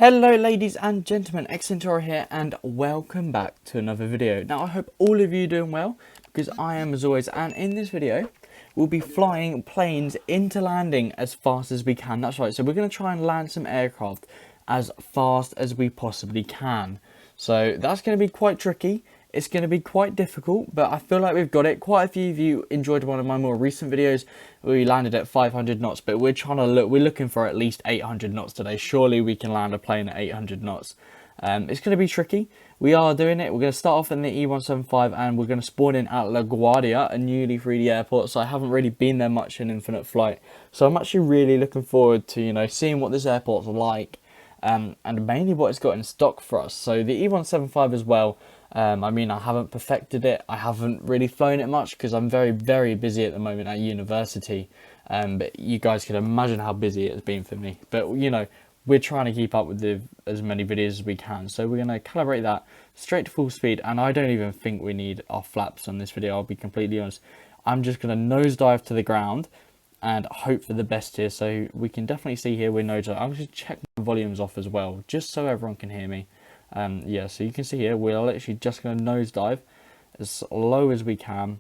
Hello ladies and gentlemen, Xcentaur here and welcome back to another video. Now I hope all of you are doing well, because I am as always, and in this video we'll be flying planes into landing as fast as we can. That's right, so we're going to try and land some aircraft as fast as we possibly can. So that's going to be quite tricky. It's going to be quite difficult, but I feel like we've got it. Quite a few of you enjoyed one of my more recent videos where we landed at 500 knots, but we're looking for at least 800 knots today. Surely we can land a plane at 800 knots. It's going to be tricky. We are doing it. We're going to start off in the E175 and we're going to spawn in at LaGuardia, a newly 3D airport. So I haven't really been there much in Infinite Flight. So I'm actually really looking forward to, seeing what this airport's like. And mainly what it's got in stock for us. So the E175 as well. I mean, I haven't perfected it. I haven't really flown it much because I'm very, very busy at the moment at university. But you guys can imagine how busy it's been for me. But, we're trying to keep up with as many videos as we can. So we're going to calibrate that straight to full speed. And I don't even think we need our flaps on this video. I'll be completely honest. I'm just going to nosedive to the ground and hope for the best here. So we can definitely see here we're nosedive. I'm going to check my volumes off as well, just so everyone can hear me. Yeah, so you can see here we're literally just going to nosedive as low as we can,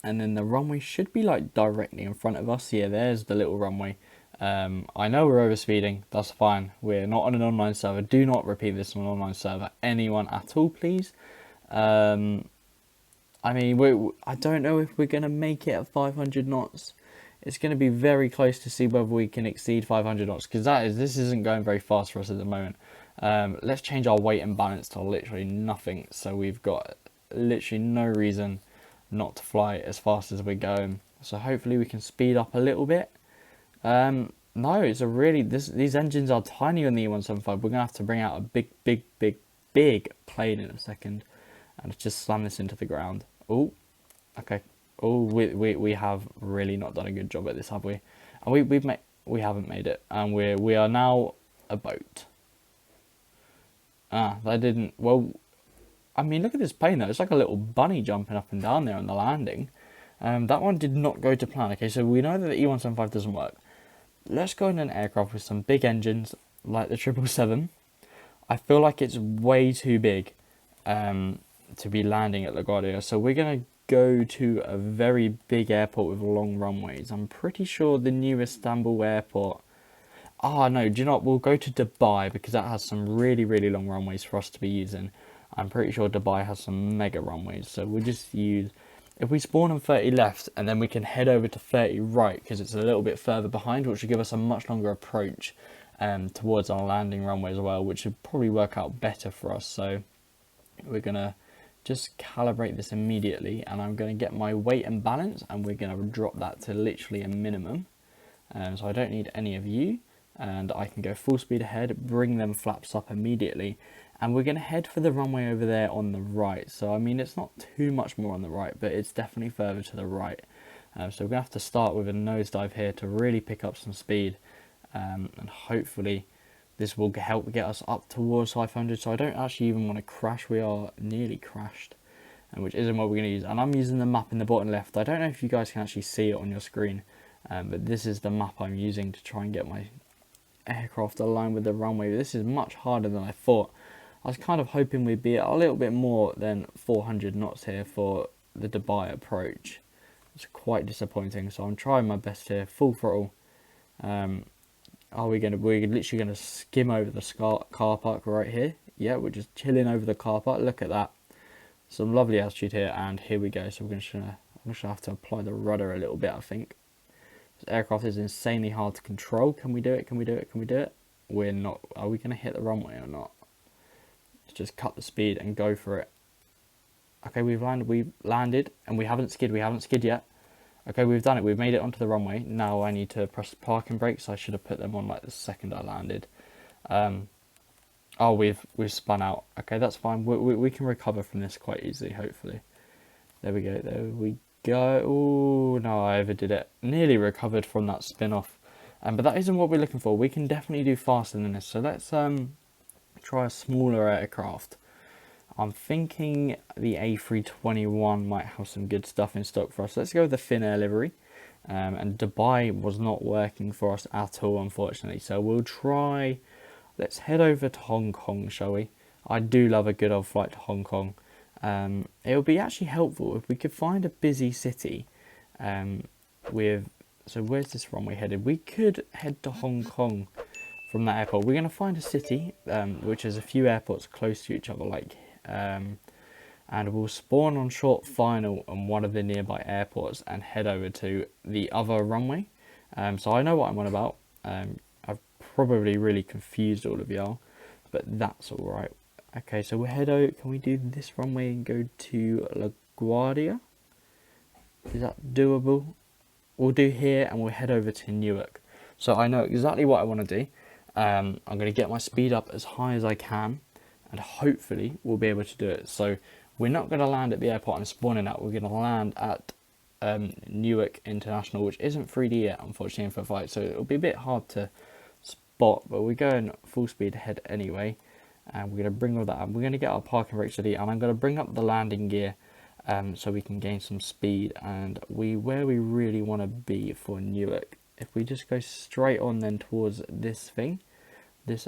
and then the runway should be like directly in front of us. Yeah, there's the little runway. I know we're overspeeding, that's fine. We're not on an online server. Do not repeat this on an online server, anyone at all, please. I mean, I don't know if we're going to make it at 500 knots. It's going to be very close to see whether we can exceed 500 knots, because this isn't going very fast for us at the moment. Let's change our weight and balance to literally nothing, so we've got literally no reason not to fly as fast as we're going. So hopefully we can speed up a little bit. No, it's these engines are tiny on the E175. We're gonna have to bring out a big plane in a second and just slam this into the ground. Oh, okay. Oh, we have really not done a good job at this, have we? And we haven't made it, and we are now a boat. That didn't... Well, I mean, look at this plane, though. It's like a little bunny jumping up and down there on the landing. That one did not go to plan. Okay, so we know that the E175 doesn't work. Let's go in an aircraft with some big engines, like the 777. I feel like it's way too big to be landing at LaGuardia. So we're going to go to a very big airport with long runways. I'm pretty sure the new Istanbul airport... no, do you know what? We'll go to Dubai, because that has some really, really long runways for us to be using. I'm pretty sure Dubai has some mega runways. So we'll just use... If we spawn on 30 left, and then we can head over to 30 right, because it's a little bit further behind, which will give us a much longer approach towards our landing runway as well, which would probably work out better for us. So we're going to just calibrate this immediately, and I'm going to get my weight and balance, and we're going to drop that to literally a minimum. So I don't need any of you. And I can go full speed ahead, bring them flaps up immediately, and we're going to head for the runway over there on the right. So I mean, it's not too much more on the right, but it's definitely further to the right. So we're going to have to start with a nosedive here to really pick up some speed, and hopefully this will help get us up towards 500. So I don't actually even want to crash. We are nearly crashed, which isn't what we're going to use. And I'm using the map in the bottom left. I don't know if you guys can actually see it on your screen, but this is the map I'm using to try and get my aircraft aligned with the runway. This is much harder than I thought. I was kind of hoping we'd be a little bit more than 400 knots here for the Dubai approach. It's quite disappointing, so I'm trying my best here. Full throttle. We're literally gonna skim over the car park right here. Yeah, we're just chilling over the car park. Look at that. Some lovely altitude here, and here we go. So I'm just gonna have to apply the rudder a little bit, I think. This aircraft is insanely hard to control. Can we do it? Can we do it? Can we do it? We're not. Are we going to hit the runway or not? Let's just cut the speed and go for it. Okay, we've landed, and we haven't skid. We haven't skid yet. Okay, we've done it. We've made it onto the runway. Now I need to press parking brakes. I should have put them on like the second I landed. We've spun out. Okay, that's fine. We can recover from this quite easily, hopefully. There we go. There we go. Oh no, I overdid it. Nearly recovered from that spin off, but that isn't what we're looking for. We can definitely do faster than this. So let's try a smaller aircraft. I'm thinking the A321 might have some good stuff in stock for us. Let's go with the Finnair livery. And Dubai was not working for us at all, unfortunately. So we'll try let's head over to Hong Kong, shall we? I do love a good old flight to Hong Kong. It would be actually helpful if we could find a busy city so where's this runway headed? We could head to Hong Kong from that airport. We're going to find a city which has a few airports close to each other, and we'll spawn on short final on one of the nearby airports and head over to the other runway. So I know what I'm on about. I've probably really confused all of y'all, but that's all right. Okay, so we'll head over. Can we do this runway and go to LaGuardia? Is that doable? We'll do here and we'll head over to Newark. So I know exactly what I want to do. I'm going to get my speed up as high as I can, and hopefully we'll be able to do it. So we're not going to land at the airport and spawn in out. We're going to land at Newark International, which isn't 3D yet, unfortunately, in for flight. So it'll be a bit hard to spot, but we're going full speed ahead anyway. And we're going to bring all that up. We're going to get our parking brakes ready, and I'm going to bring up the landing gear so we can gain some speed. And where we really want to be for Newark, if we just go straight on then towards this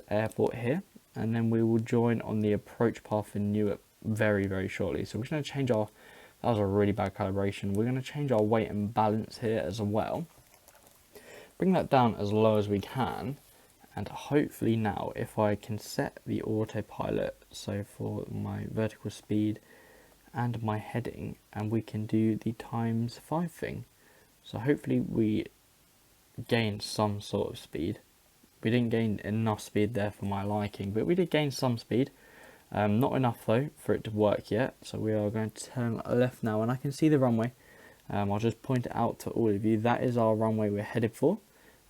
airport here, and then we will join on the approach path in Newark very, very shortly. So we're going to change that was a really bad calibration. We're going to change our weight and balance here as well. Bring that down as low as we can. And hopefully now, if I can set the autopilot, so for my vertical speed and my heading, and we can do the ×5 thing. So hopefully we gain some sort of speed. We didn't gain enough speed there for my liking, but we did gain some speed. Not enough though for it to work yet. So we are going to turn left now, and I can see the runway. I'll just point it out to all of you. That is our runway we're headed for.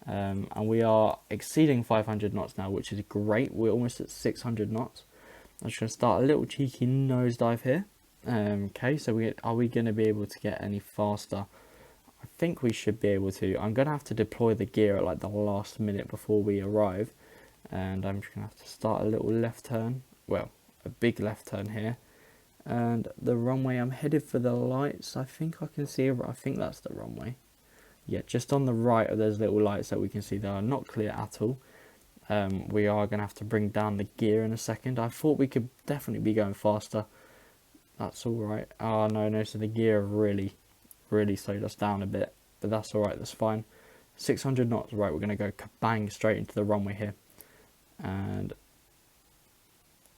And we are exceeding 500 knots now, which is great. We're almost at 600 knots. I'm just going to start a little cheeky nosedive here. Okay, so are we going to be able to get any faster? I think we should be able to. I'm going to have to deploy the gear at like the last minute before we arrive. And I'm just going to have to start a little left turn. Well, a big left turn here. And the runway, I'm headed for the lights. I think I can see, I think that's the runway. Yeah, just on the right of those little lights that we can see, they are not clear at all. We are going to have to bring down the gear in a second. I thought we could definitely be going faster. That's all right. Oh, no, so the gear really slowed us down a bit. But that's all right, that's fine. 600 knots, right, we're going to go kabang straight into the runway here. And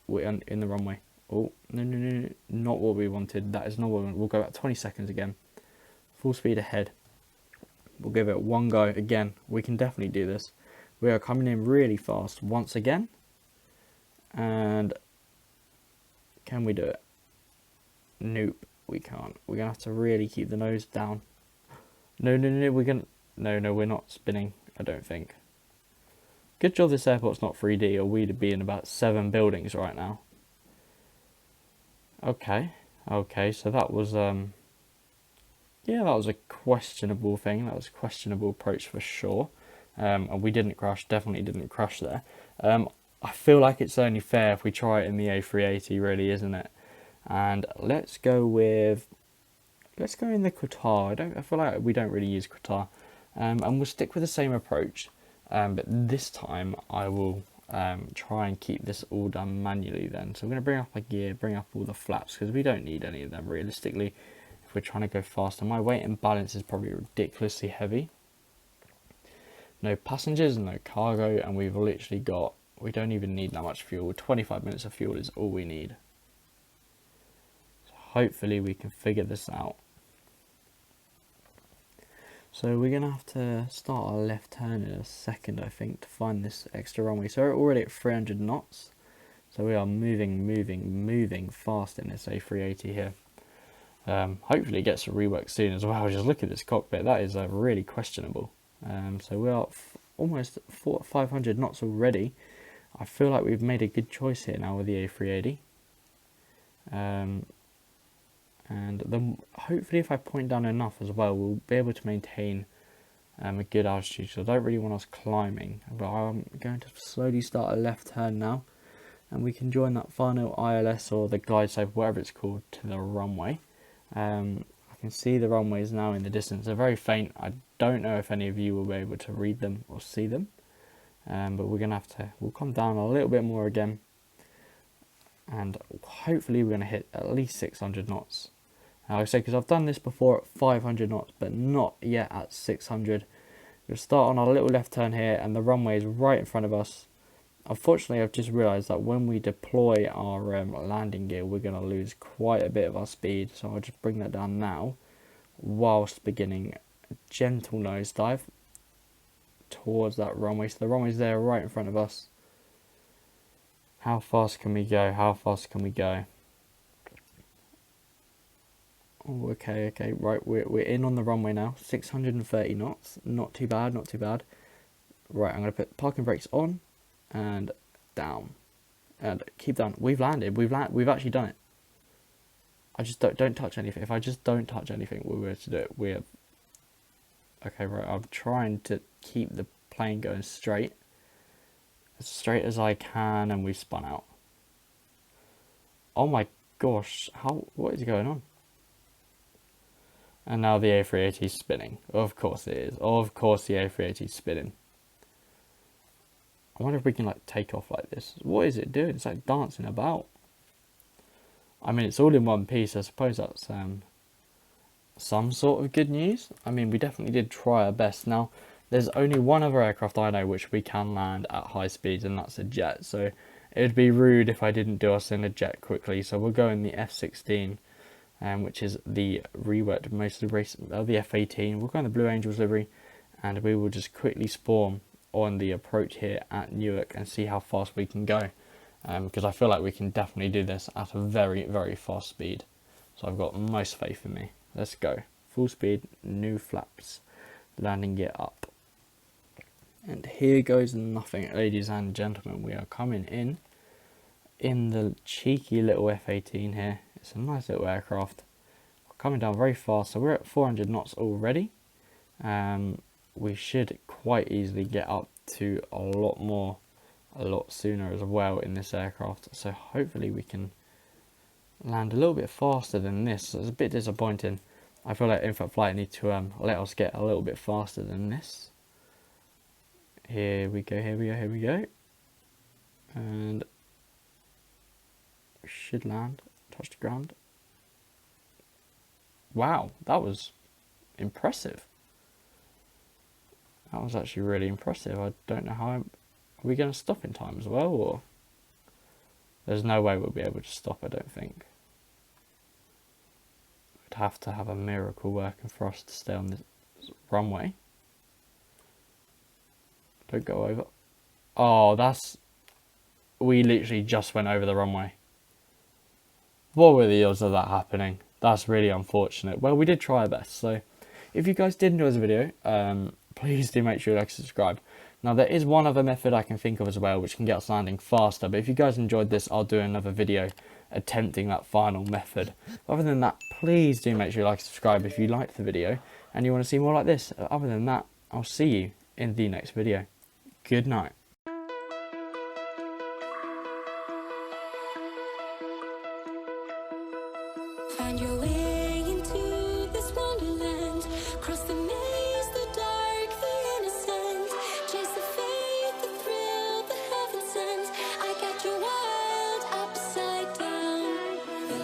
we're in the runway. Oh, no, not what we wanted. That is not what we wanted. We'll go at 20 seconds again. Full speed ahead. We'll give it one go again. We can definitely do this. We are coming in really fast once again. And can we do it? Nope, we can't. We're going to have to really keep the nose down. No, we're not spinning, I don't think. Good job this airport's not 3D, or we'd be in about 7 buildings right now. Okay, so that was yeah, that was a questionable thing. That was a questionable approach for sure. And we didn't crash, definitely didn't crash there. I feel like it's only fair if we try it in the A380, really, isn't it? And let's go in the Qatar. I feel like we don't really use Qatar. And we'll stick with the same approach. But this time I will try and keep this all done manually then. So I'm going to bring up my gear, bring up all the flaps, because we don't need any of them realistically. We're trying to go faster. My weight and balance is probably ridiculously heavy. No passengers, no cargo, and we've literally got, we don't even need that much fuel. 25 minutes of fuel is all we need. So hopefully we can figure this out. So we're going to have to start our left turn in a second, I think, to find this extra runway. So we're already at 300 knots. So we are moving fast in this A380 here. Hopefully it gets a rework soon as well. Just look at this cockpit, that is really questionable. So we are almost 500 knots already. I feel like we've made a good choice here now with the A380. And then hopefully if I point down enough as well, we'll be able to maintain a good altitude. So I don't really want us climbing, but I'm going to slowly start a left turn now, and we can join that final ILS or the glide slope, whatever it's called, to the runway. I can see the runways now in the distance. They're very faint. I don't know if any of you will be able to read them or see them. but we're gonna have to, we'll come down a little bit more again, and hopefully we're gonna hit at least 600 knots. Now, like I say, because I've done this before at 500 knots, but not yet at 600. We'll start on our little left turn here, and the runway is right in front of us. Unfortunately, I've just realised that when we deploy our landing gear, we're going to lose quite a bit of our speed. So I'll just bring that down now, whilst beginning a gentle nosedive towards that runway. So the runway's there right in front of us. How fast can we go? How fast can we go? Oh, okay, right, we're in on the runway now. 630 knots. Not too bad, not too bad. Right, I'm going to put parking brakes on and down. And keep down. We've landed. We've actually done it. I just don't touch anything. If I just don't touch anything, we were to do it. We're okay, right, I'm trying to keep the plane going straight. As straight as I can, and we've spun out. Oh my gosh, what is going on? And now the A380 is spinning. Of course it is. Of course the A380 is spinning. I wonder if we can like take off like this. What is it doing? It's like dancing about. I mean, it's all in one piece. I suppose that's some sort of good news. I mean, we definitely did try our best. Now, there's only one other aircraft I know which we can land at high speeds, and that's a jet. So it would be rude if I didn't do us in a jet quickly. So we'll go in the F-16. Which is the reworked most of the race of the F-18. We'll go in the Blue Angels livery, and we will just quickly spawn on the approach here at Newark and see how fast we can go. Because I feel like we can definitely do this at a very, very fast speed. So I've got most faith in me. Let's go. Full speed, new flaps, landing gear up. And here goes nothing, ladies and gentlemen. We are coming in the cheeky little F-18 here. It's a nice little aircraft. We're coming down very fast, so we're at 400 knots already. We should quite easily get up to a lot sooner as well in this aircraft. So hopefully we can land a little bit faster than this. It's a bit disappointing. I feel like in-flight flight need to let us get a little bit faster than this. Here we go, here we go, here we go. And we should land. Touch the ground. Wow, that was impressive. That was actually really impressive. I don't know how are we going to stop in time as well, or there's no way we'll be able to stop, I don't think. We'd have to have a miracle working for us to stay on this runway. Don't go over. Oh, we literally just went over the runway. What were the odds of that happening? That's really unfortunate. Well, we did try our best. So if you guys did enjoy this video, please do make sure you like and subscribe. Now, there is one other method I can think of as well, which can get us landing faster. But if you guys enjoyed this, I'll do another video attempting that final method. Other than that, please do make sure you like and subscribe if you liked the video and you want to see more like this. Other than that, I'll see you in the next video. Good night.